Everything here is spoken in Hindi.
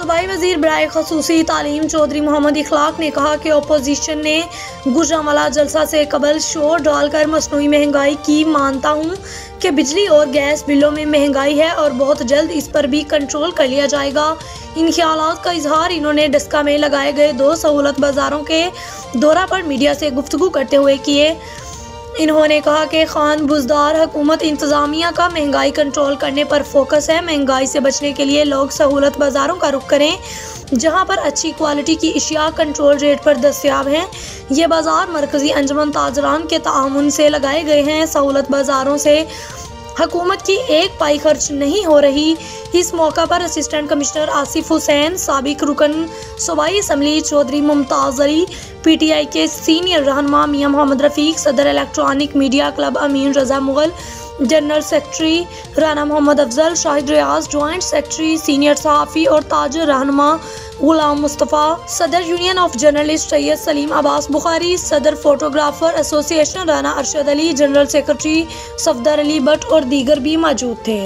सूबाई वज़ीर बराए ख़ुसूसी तालीम चौधरी मोहम्मद इखलाक ने कहा कि अपोजिशन ने गुजरांवाला जलसा से कबल शोर डालकर मसनूई महंगाई की। मानता हूँ कि बिजली और गैस बिलों में महंगाई है और बहुत जल्द इस पर भी कंट्रोल कर लिया जाएगा। इन ख्यालात का इजहार इन्होंने डस्का में लगाए गए 2 सहूलत बाज़ारों के दौरा पर मीडिया से गुफ्तगू करते हुए किए। इन्होंने कहा कि खान बुजदार हुकूमत इंतज़ामिया का महंगाई कंट्रोल करने पर फोकस है। महंगाई से बचने के लिए लोग सहूलत बाज़ारों का रुख करें जहां पर अच्छी क्वालिटी की अशिया कंट्रोल रेट पर दस्तयाब हैं। ये बाज़ार मरकज़ी अंजुमन ताजरान के ताउन से लगाए गए हैं। सहूलत बाज़ारों से हुकूमत की एक पाई खर्च नहीं हो रही। इस मौका पर असिस्टेंट कमिश्नर आसिफ हुसैन, साबिक रुकन सूबाई असम्बली चौधरी मुमताज़ अली, PTI के सीनियर रहनुमा मियां मोहम्मद रफ़ीक, सदर electronic media club Amin Raza Mughal, general secretary Rana Mohammad Afzal, Shahid Riaz, joint secretary senior सहाफ़ी और ताजर रहनुमा गुलाम मुस्तफ़ा, सदर union of journalist Syed Salim Abbas Bukhari, सदर photographer association Rana Arshad Ali, general secretary Safdar Ali Bhatt और दीगर भी मौजूद थे।